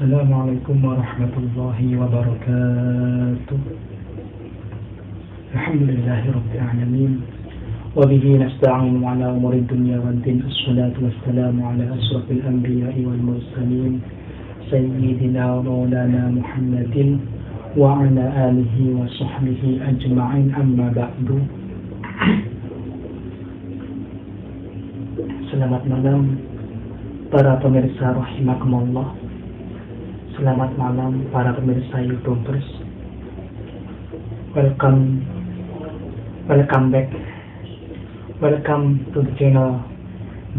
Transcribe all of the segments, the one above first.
Assalamualaikum warahmatullahi wabarakatuh. Alhamdulillahirabbil alamin. Wa bihi nasta'inu ala umuri dunya waddin. Assalatu wassalamu ala asrafil anbiya'i wal mursalin sayyidina wa maulana Muhammadin wa ala alihi wa sahbihi ajma'in, amma ba'du. Selamat malam para pemirsa rahimakumullah. Selamat malam para pemirsa YouTubers. Welcome back. Welcome to the channel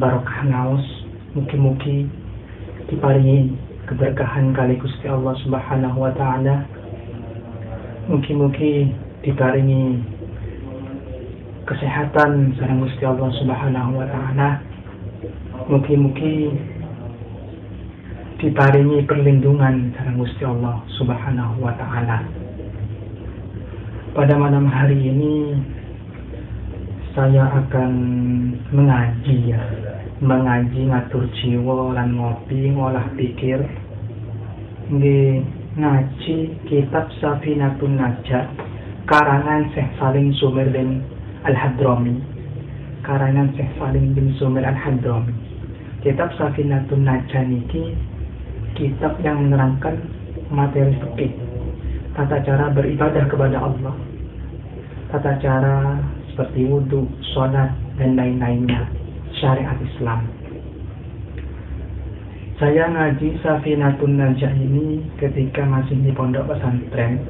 Barokah Ngaos. Mugi-mugi diparingi keberkahan kali Gusti Allah Subhanahu wa taala. Mugi-mugi diparingi kesehatan sareng Gusti Allah Subhanahu wa taala. Mugi-mugi diparingi perlindungan sareng Gusti Allah Subhanahu wa taala. Pada malam hari ini saya akan mengaji ngatur jiwa lan ngopi ngolah pikir. Ngaji kitab Safinatun Najah karangan Syekh Salim Sumer bin Al-Hadrami. Kitab Safinatun Najah niki kitab yang menerangkan materi fikih, tata cara beribadah kepada Allah, tata cara seperti wudhu, sholat, dan lain-lainnya, syariat Islam. Saya ngaji Safinatun Najah ini ketika masih di pondok pesantren,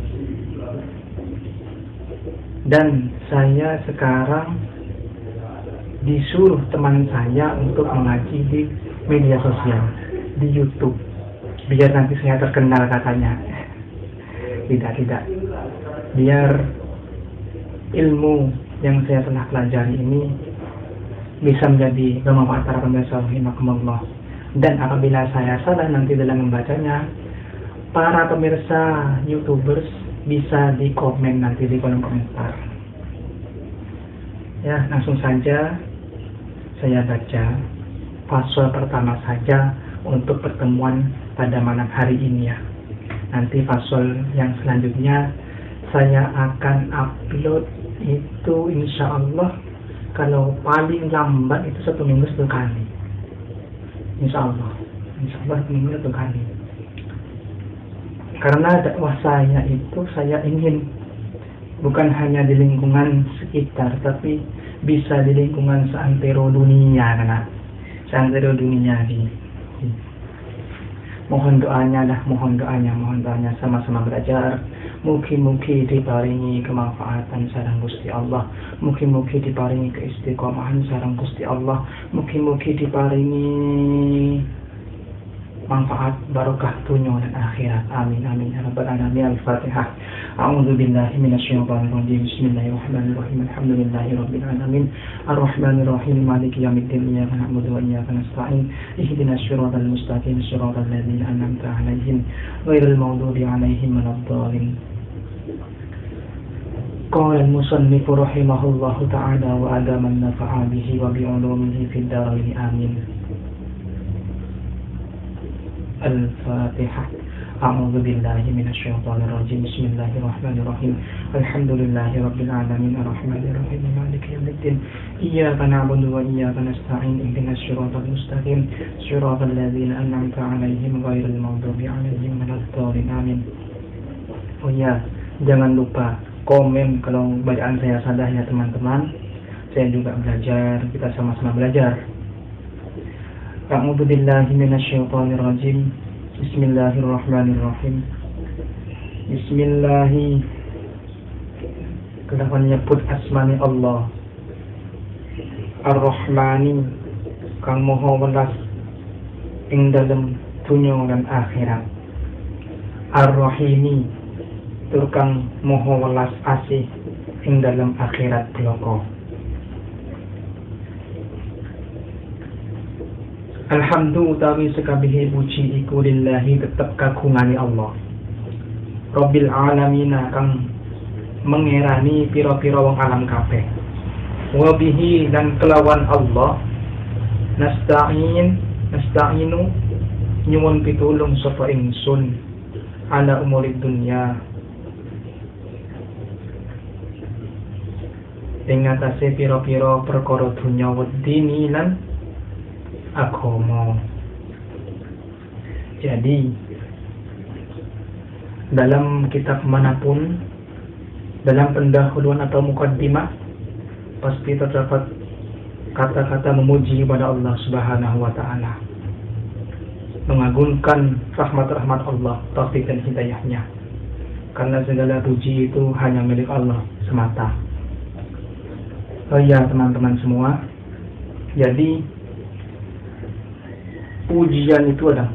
dan saya sekarang disuruh teman saya untuk mengaji di media sosial, di YouTube, biar nanti saya terkenal katanya. Tidak, biar ilmu yang saya telah pelajari ini bisa menjadi bermanfaat para pemirsa rahimakumullah. Dan apabila saya salah nanti dalam membacanya, para pemirsa YouTubers bisa di komen nanti di kolom komentar. Ya, langsung saja saya baca pasal pertama saja untuk pertemuan pada malam hari ini ya. Nanti pasal yang selanjutnya saya akan upload itu insya Allah kalau paling lambat itu 1 minggu 1 kali. Insya Allah 1 minggu 1 kali. Karena dakwah saya itu saya ingin bukan hanya di lingkungan sekitar, tapi bisa di lingkungan seantero dunia, seantero dunia ini. Mohon doanya sama-sama belajar. Mugi-mugi diparingi kemanfaatan sareng Gusti Allah. Mugi-mugi diparingi keistiqomahan sareng Gusti Allah. Mugi-mugi diparingi manfaat barokah dunia dan akhirat. Amin amin ya rabbal alamin. Al-Fatihah. A'udzu billahi minasyaitonir rajim. Bismillahirrahmanirrahim. Alhamdulillahirabbil alamin. Arrahmanir rahim. Maliki yaumiddin. Iyyaka na'budu wa iyyaka nasta'in. Ihdinas siratal mustaqim. Siratal ladzina an'amta 'alaihim ghairil maghdubi 'alaihim waladdallin. Qala al-musannif rahimahullahu ta'ala wa adama an-nafa'a bihi wa bi'ulumihi fid dharain. Amin. Al-Fatihah. A'udzu billahi minasyaitonir rajim. Bismillahirrahmanirrahim. Alhamdulillahi rabbil alamin. Arrahmanir rahim. Maliki yaumiddin. Iyyaka na'budu wa iyyaka nasta'in. Ihdinas siratal mustaqim. Siratal ladzina an'amta 'alaihim ghairil maghdubi 'alaihim waladdallin. Amin. Oh ya, jangan lupa komen kalau bacaan saya salah ya teman-teman. Saya juga belajar, kita sama-sama belajar. A'udzu billahi minasyaitonir rajim. Bismillahirrahmanirrahim. Bismillahi kelawan nyebut asmani Allah. Ar-Rahmani kang moho welas ing dalem dunya lan akhirat. Ar-Rahimi tur kang moho welas asih ing dalem akhirat bloko. Alhamdulillah utawi sekabihi puji iku lillahi tetep kagungane Allah. Rabbil alamin kang mengerani pira-pira wong alam kabeh. Wa bihi dan kelawan Allah nasta'inu nyuwun pitulung sapa ingsun ala umurid dunya ing atase pira-pira perkara dunya wedini lan agama. Jadi dalam kitab manapun, dalam pendahuluan atau mukaddimah, pasti terdapat kata-kata memuji kepada Allah Subhanahu wa Ta'ala, mengagungkan rahmat-rahmat Allah, taufik dan hidayahnya, karena segala puji itu hanya milik Allah semata. Oh ya teman-teman semua, jadi pujian itu ada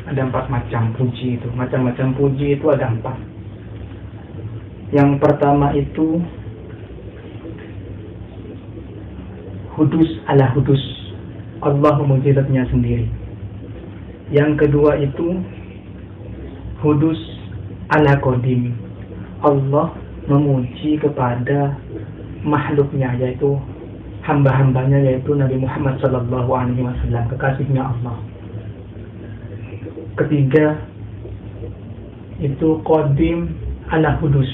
empat macam puji itu. Macam-macam puji itu ada 4. Yang pertama itu hudus ala hudus, Allah memuji zatnya sendiri. Yang kedua itu hudus ala qadim, Allah memuji kepada makhluknya, yaitu hamba-hambanya, yaitu Nabi Muhammad sallallahu alaihi wasallam, kekasihnya Allah. Ketiga itu qadim ala hudus,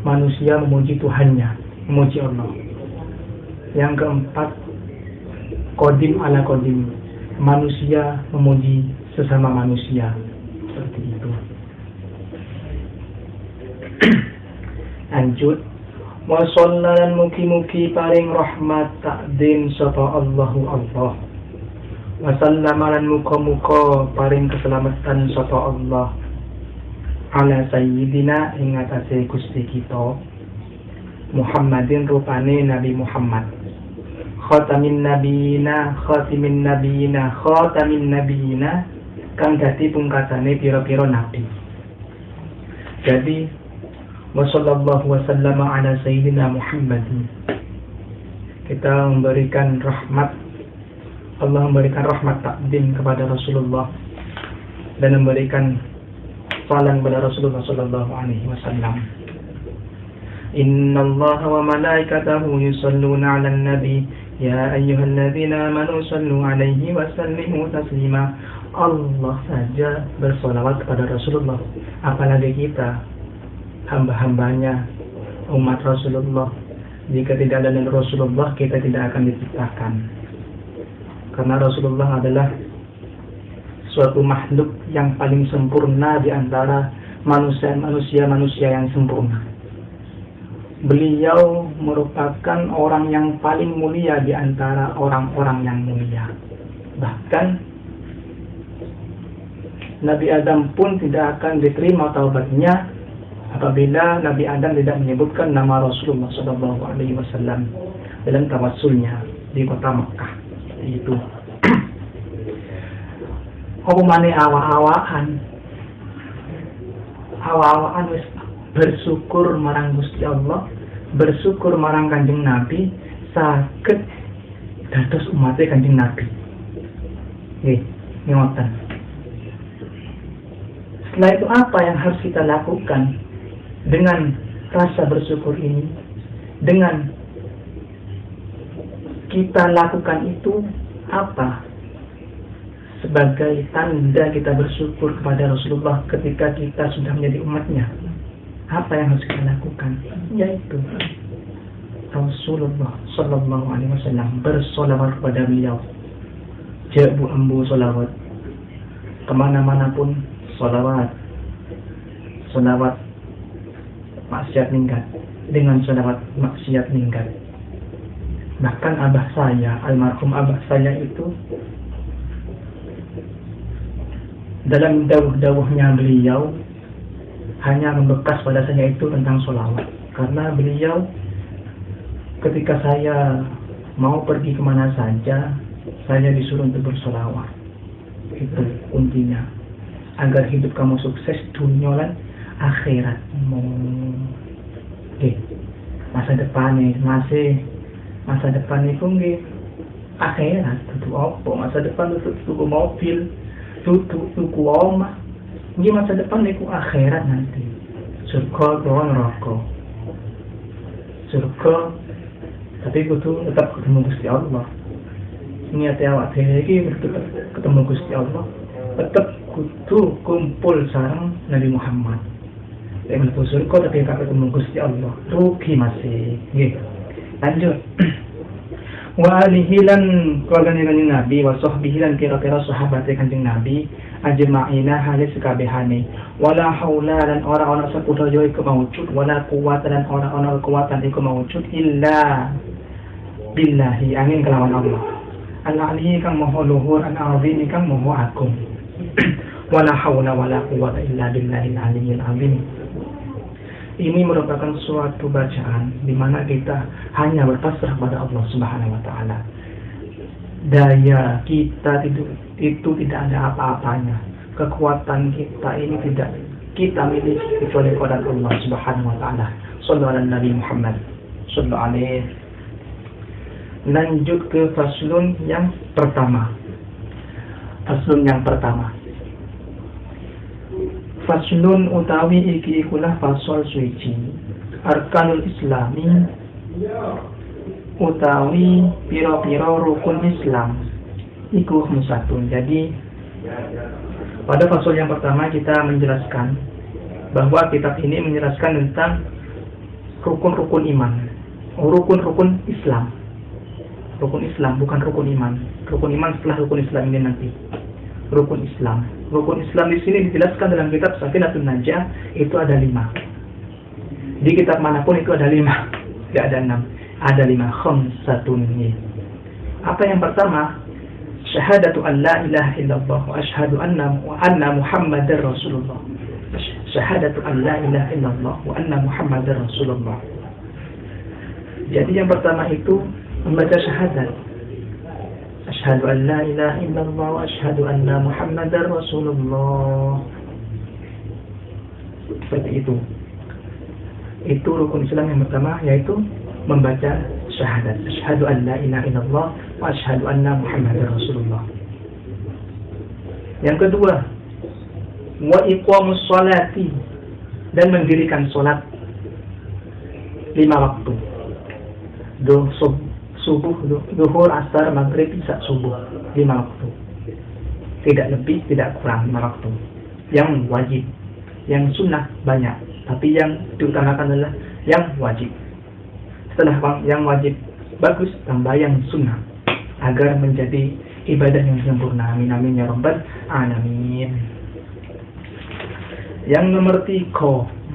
manusia memuji Tuhannya, memuji Allah. Yang keempat qadim ala qadim, manusia memuji sesama manusia, seperti itu. Lanjut, wa sallallahu mugi-mugi paring rahmat takdim sapa Allahu Allah. Wa sallama lan muga-muga paring keselamatan sapa Allah ala sayyidina ing atase Gusti kita Muhammadin, rupane Nabi Muhammad, khatamin nabiyina kang dadi pungkasane pira-pira nabi. Jadi wassallallahu wasallama ala sayyidina Muhammadin, kita memberikan rahmat, Allah memberikan rahmat takdim kepada Rasulullah dan memberikan salam kepada Rasulullah sallallahu alaihi wasallam. Innallaha wa malaikatahu yusalluna 'alan nabi ya ayyuhalladzina amanu sallu 'alaihi wa sallimu taslima. Allah saja bersolawat kepada Rasulullah, apalagi kita hamba-hambanya, umat Rasulullah. Jika tidak ada Rasulullah, kita tidak akan diciptakan, karena Rasulullah adalah suatu makhluk yang paling sempurna di antara manusia yang sempurna. Beliau merupakan orang yang paling mulia di antara orang-orang yang mulia. Bahkan Nabi Adam pun tidak akan diterima taubatnya apabila Nabi Adam tidak menyebutkan nama Rasulullah SAW dalam tawassulnya di kota Mekah. Itu omane awak-awakan wis bersyukur marang Gusti Allah, bersyukur marang Kanjeng Nabi, saged dados umatnya Kanjeng Nabi. Nggih, ngoten. Setelah itu apa yang harus kita lakukan dengan rasa bersyukur ini? Dengan kita lakukan itu apa? Sebagai tanda kita bersyukur kepada Rasulullah ketika kita sudah menjadi umatnya. Apa yang harus kita lakukan? Yaitu Rasulullah sallallahu alaihi wasallam bersolawat kepada beliau. Jabu ambu solawat, kemana-mana pun solawat maksiat minggat, dengan solawat maksiat minggat. Bahkan abah saya, almarhum abah saya itu, dalam dawuh-dawuhnya beliau hanya membekas pada saya itu tentang sholawat. Karena beliau ketika saya mau pergi kemana saja, saya disuruh untuk bersholawat. Itu kuncinya, agar hidup kamu sukses dunia dan akhiratmu. Masa depan itu nggih akhirat. Itu apa? Masa depan itu tuku mobil, tuku omah. Ini masa depan itu akhirat nanti. Surga atau neraka. Surga, tapi kudu tetap ketemu Gusti Allah. niat awak dhewe iki ketemu Gusti Allah tetep kudu kumpul sareng Nabi Muhammad. Lek mlebu surga tapi gak ketemu Gusti Allah, rugi masih. Nggih. Lanjut. Wa alihi lan keluarga Kanjeng Nabi wa sahbihi lan kira-kira sahabat Kanjeng Nabi ajma'ina halis kabehane wala haula lan ora sepudaya iku maujud wala quwata lan ora kekuatan iku maujud illa billahi angin kelawan Allah al-alihi kang maha luhur al-azim kang maha agung wala haula wala quwata illa billahi al-aliyyil azim. Ini merupakan suatu bacaan di mana kita hanya berpasrah pada Allah Subhanahu wa taala. Daya kita itu tidak ada apa-apanya. Kekuatan kita ini tidak kita miliki kecuali kepada Allah Subhanahu wa taala. Shallallahu ala Nabi Muhammad sallallahu alaihi. Lanjut ke faslun yang pertama. Faslun yang pertama. Faslun utawi iki ikulah fasol suci arkanul islami utawi piro-piro rukun Islam iku khamsatun. Jadi pada fasol yang pertama kita menjelaskan bahwa kitab ini menjelaskan tentang rukun-rukun iman, rukun-rukun Islam. Rukun Islam bukan rukun iman. Rukun iman setelah rukun Islam ini nanti. Rukun Islam. Rukun Islam di sini dijelaskan dalam kitab Safinatun Najah itu ada 5. Di kitab manapun itu ada 5, tidak ada 6. Ada 5 khamsatun. Apa yang pertama? Syahadatu an la ilaha illallah wa asyhadu anna Muhammadar Rasulullah. Syahadatu an la ilaha illallah wa anna Muhammadar Rasulullah. Jadi yang pertama itu membaca syahadat. Asyhadu an la ilaha illallah wa asyhadu anna Muhammadar Rasulullah. Seperti itu. Itu rukun Islam yang pertama, yaitu membaca syahadat. Asyhadu an la ilaha illallah wa asyhadu anna Muhammadar Rasulullah. Yang kedua, wa iqamus sholati, dan mendirikan salat 5 waktu. Subuh, zuhur, asar, maghrib, isya, subuh 5 waktu. Tidak lebih, tidak kurang 5 waktu. Yang wajib, yang sunnah banyak, tapi yang diutamakan adalah yang wajib. Setelah yang wajib bagus, tambah yang sunnah agar menjadi ibadah yang sempurna. Amin amin ya rabbal alamin. Yang nomor 3,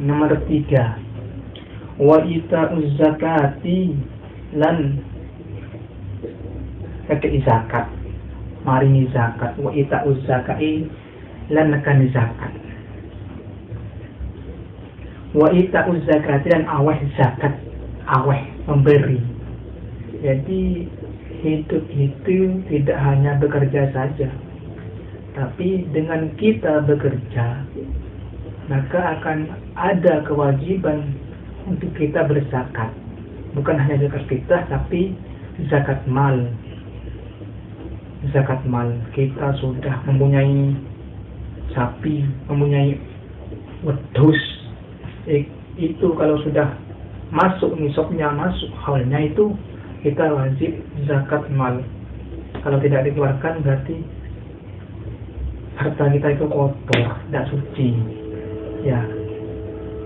wa ita'uz zakati lan kakek zakat, maringi zakat, wa ita'uz zakai lan nekani zakat, wa ita'uz zakat dan aweh zakat, aweh memberi. Jadi hidup itu tidak hanya bekerja saja, tapi dengan kita bekerja maka akan ada kewajiban untuk kita berzakat. Bukan hanya zakat fitrah, tapi zakat mal. Zakat mal, kita sudah mempunyai sapi, mempunyai wedhus. Itu kalau sudah masuk nisabnya, masuk haulnya, itu kita wajib zakat mal. Kalau tidak dikeluarkan berarti harta kita itu kotor, tidak suci. Ya,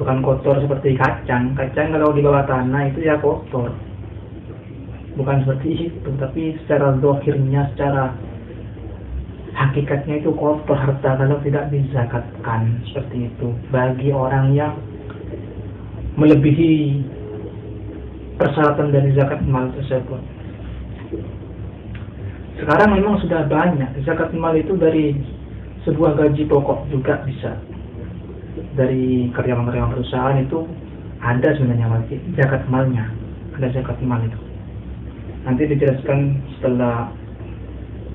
bukan kotor seperti kacang. Kacang kalau di bawah tanah itu ya kotor. Bukan seperti itu, tapi secara zahirnya, secara hakikatnya itu kotor harta kalau tidak dizakatkan. Seperti itu bagi orang yang melebihi persyaratan dari zakat mal tersebut. Sekarang memang sudah banyak zakat mal itu, dari sebuah gaji pokok juga bisa. Dari karyawan-karyawan perusahaan itu ada sebenarnya wajib zakat malnya, ada zakat mal itu. Nanti dijelaskan setelah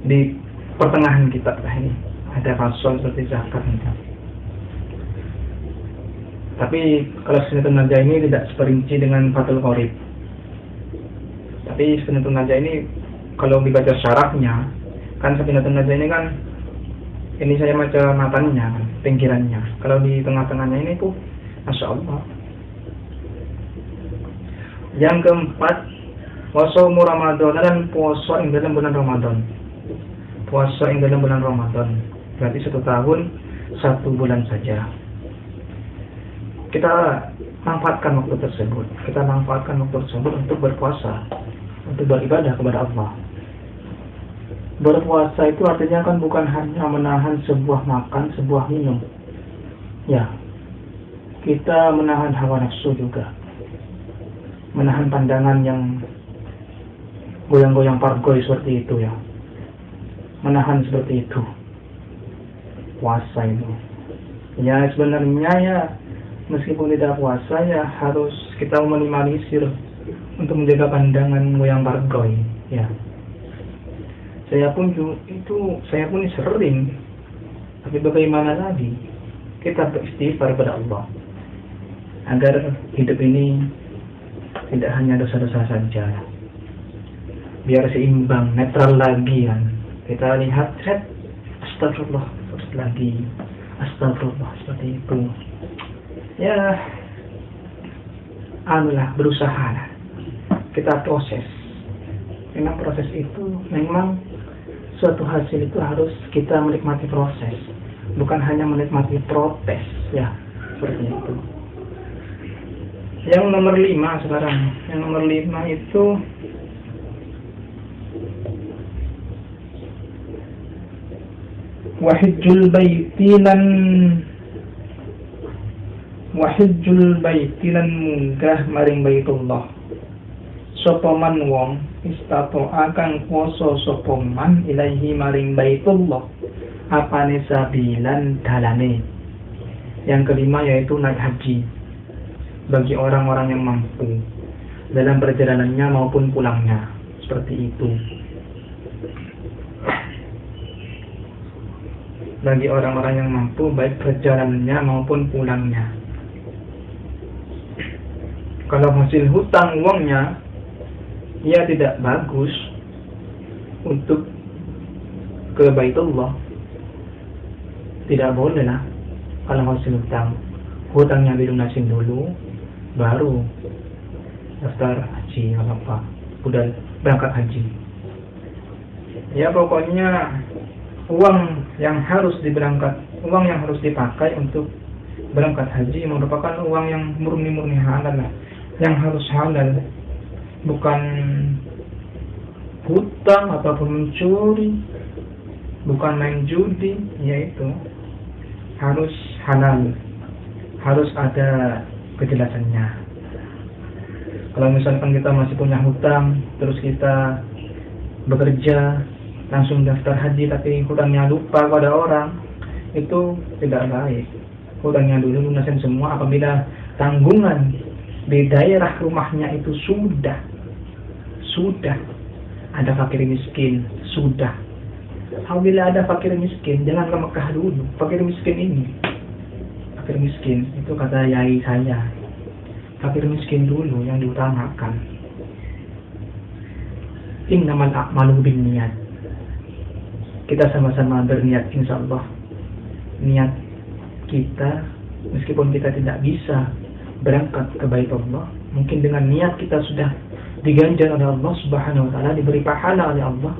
di pertengahan kitab ini ada fasal seperti zakat itu. Tapi kalau Safinatun Najah ini tidak seperinci dengan Fathul Qorib. Tapi Safinatun Najah ini kalau dibaca syarahnya, kan Safinatun Najah ini kan, ini saya baca matanya, pinggirannya. Kalau di tengah-tengahnya ini tuh, Masya Allah. Yang keempat, Wa shaumu Ramadan, dan puasa ing dalam bulan Ramadan. Puasa ing dalam bulan Ramadan. Berarti 1 tahun 1 bulan saja. Kita manfaatkan waktu tersebut. Kita manfaatkan waktu tersebut untuk berpuasa, untuk beribadah kepada Allah. Berpuasa itu artinya kan bukan hanya menahan sebuah makan, sebuah minum. Ya, kita menahan hawa nafsu juga. Menahan pandangan yang goyang-goyang pargoy seperti itu ya. Menahan seperti itu. Puasa itu. Ya sebenarnya ya, meskipun tidak puasa ya harus kita meminimalisir untuk menjaga pandangan goyang pargoy ya. Saya pun sering, tapi bagaimana lagi? Kita beristighfar kepada Allah agar hidup ini tidak hanya dosa-dosa saja, biar seimbang, netral lagi kan. Kita lihat, astagfirullah, terus lagi, astagfirullah, seperti itu. Ya, berusaha lah. Kita proses. Memang proses itu suatu hasil itu harus kita menikmati proses, bukan hanya menikmati protes ya, seperti itu. Yang nomor 5 sekarang, yang nomor 5 itu wahijjul baiti lan munggah maring baitullah sapa man wong istato akan kuasa sapa man ilaihi maring baitullah apane sabilan dalane. Yang kelima yaitu naik haji bagi orang-orang yang mampu dalam perjalanannya maupun pulangnya, seperti itu. Bagi orang-orang yang mampu baik perjalanannya maupun pulangnya. Kalau hasil hutang uangnya ya tidak bagus untuk ke Baitullah, tidak boleh lah. Kalau hasil hutangnya dilunasin dulu, baru daftar haji apa udah berangkat haji. Ya pokoknya uang yang harus dipakai untuk berangkat haji merupakan uang yang murni halal lah, yang harus halal, bukan hutang ataupun mencuri, bukan main judi, yaitu harus halal, harus ada kejelasannya. Kalau misalkan kita masih punya hutang, terus kita bekerja langsung daftar haji tapi hutangnya lupa pada orang, itu tidak baik. Hutangnya dulu lunasin semua. Apabila tanggungan di daerah rumahnya itu sudah ada fakir miskin, sudah. Apabila ada fakir miskin, jangan ke Mekah dulu. Fakir miskin itu kata yai saya, fakir miskin dulu yang diutamakan. Innamal a'malu binniyat. Kita sama-sama berniat, insyaallah. Niat kita, meskipun kita tidak bisa berangkat ke Baitullah, mungkin dengan niat kita sudah diganjar oleh Allah Subhanahu wa taala, diberi pahala oleh Allah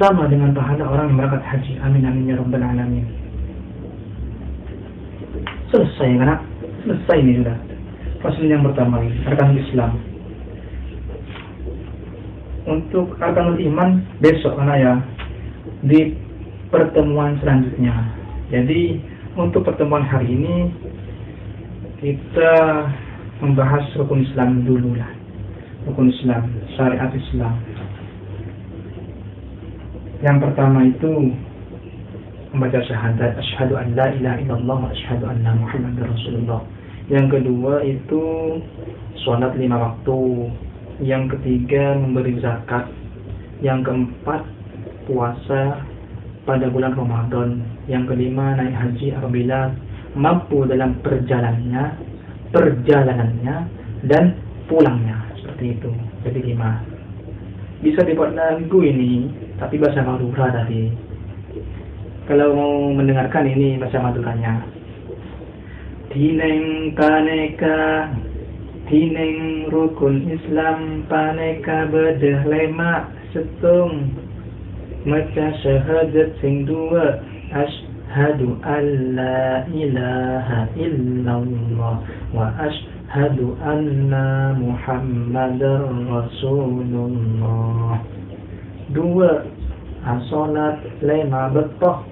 sama dengan pahala orang yang berangkat haji. Amin amin ya rabbal alamin. Selesai kan? Selesai ini sudah. Fasal yang pertama ini, arkanul Islam. Untuk arkanul iman besok karena ya di pertemuan selanjutnya. Jadi untuk pertemuan hari ini kita membahas rukun Islam dulu lah. Rukun Islam, syariat Islam. Yang pertama itu membaca syahadat asyhadu an la ilaha illallah wa asyhadu anna muhammadar rasulullah. Yang kedua itu sholat 5 waktu. Yang ketiga memberi zakat. Yang keempat puasa pada bulan Ramadan. Yang kelima naik haji apabila mampu dalam perjalanannya dan pulangnya, seperti itu. Jadi 5. Bisa dibuat lagu ini, tapi bahasa Madura tadi. Kalau mau mendengarkan ini bahasa Maduranya. Dineng kaneka Hining rukun Islam paneka bedah lema setung maca syahadat sing dua asyhadu alla ilaha illallah wa asyhadu anna muhammadar rasulullah. Dua salat lema betoh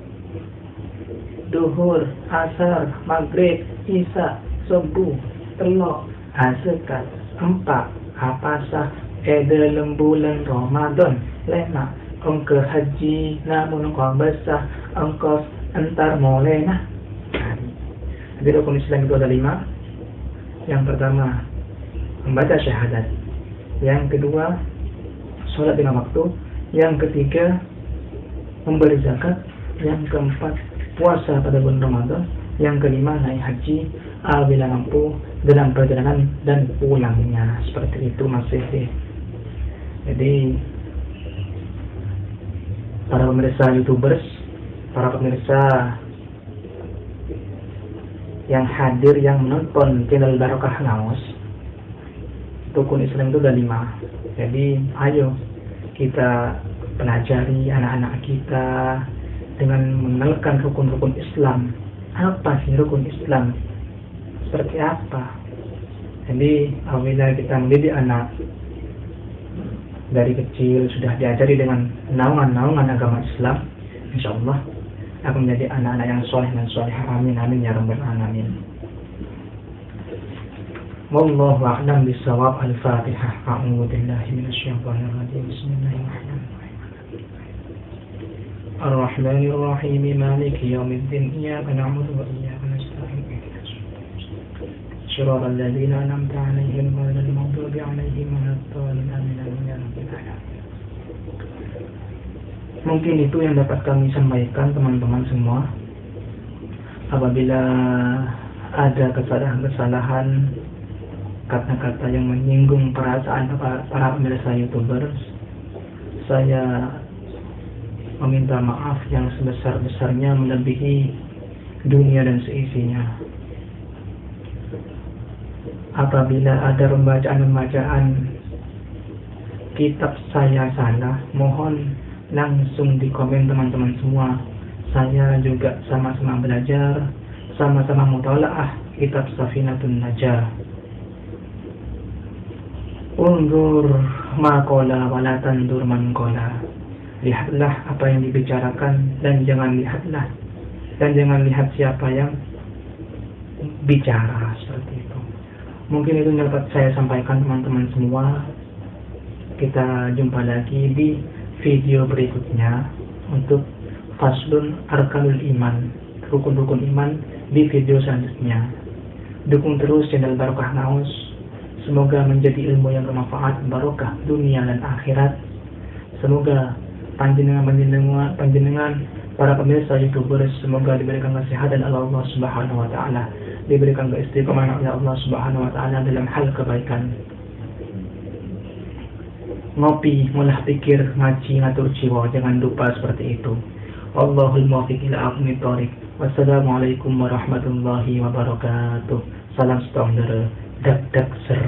duhur asar maghrib isya subuh telok sekat empat apasah dalam bulan Ramadan lema engkau haji namun engkau besar engkau entar mulai nah. Jadi rukun Islam itu ada 5. Yang pertama membaca syahadat, yang kedua sholat 5 waktu, yang ketiga memberi zakat, yang keempat puasa pada bulan Ramadan, yang kelima naik haji apabila mampu dalam perjalanan dan pulangnya. Seperti itu masih. Jadi para pemirsa YouTubers, para pemirsa yang hadir, yang menonton channel Barokah Ngaos, rukun Islam itu ada 5. Jadi ayo kita pelajari anak-anak kita dengan mengenalkan rukun-rukun Islam. Apa sih rukun Islam? Seperti apa? Jadi apabila kita mendidik anak dari kecil sudah diajari dengan naungan-naungan agama Islam, insya Allah akan menjadi anak-anak yang soleh dan solehah. Amin amin ya rabbal alamin. Wallahu a'lam bishawab. Al-Fatihah. A'udzu billahi minasyaitonir rajim. Bismillahirrahmanirrahim. Ar-Rahmanir Rahim. Maliki yaumiddin. Iyyaka na'budu wa iyyaka nasta'in. صراط الذين أنعمت عليهم غير المغضوب عليهم ولا الضالين. آمين يا رب العالمين. Mungkin itu yang dapat kami sampaikan teman-teman semua. Apabila ada kesalahan-kesalahan, kata-kata yang menyinggung perasaan para pemirsa YouTubers, saya meminta maaf yang sebesar-besarnya melebihi dunia dan seisinya. Apabila ada pembacaan kitab saya salah, mohon langsung di komen teman-teman semua. Saya juga sama-sama belajar, sama-sama mutalaah kitab Safinatun Najah. Undur maqala wala tandur man qala. Lihatlah apa yang dibicarakan dan jangan lihat siapa yang bicara. Seperti itu. Mungkin itu yang dapat saya sampaikan teman-teman semua. Kita jumpa lagi di video berikutnya untuk Faslun Arkanul Iman, rukun-rukun iman, di video selanjutnya. Dukung terus channel Barokah Ngaos. Semoga menjadi ilmu yang bermanfaat, barokah dunia dan akhirat. Semoga panjenengan para pemirsa YouTubers semoga diberikan kesehatan oleh Allah Subhanahu wa taala, diberikan keistiqomahan oleh Allah Subhanahu wa taala dalam hal kebaikan. Ngopi, mulah pikir, ngaji, ngatur jiwa, jangan lupa seperti itu. Wallahul muwaffiq ila aqwamit thoriq. Wassalamualaikum warahmatullahi wabarakatuh. Salam sejahtera. Dak dak ser.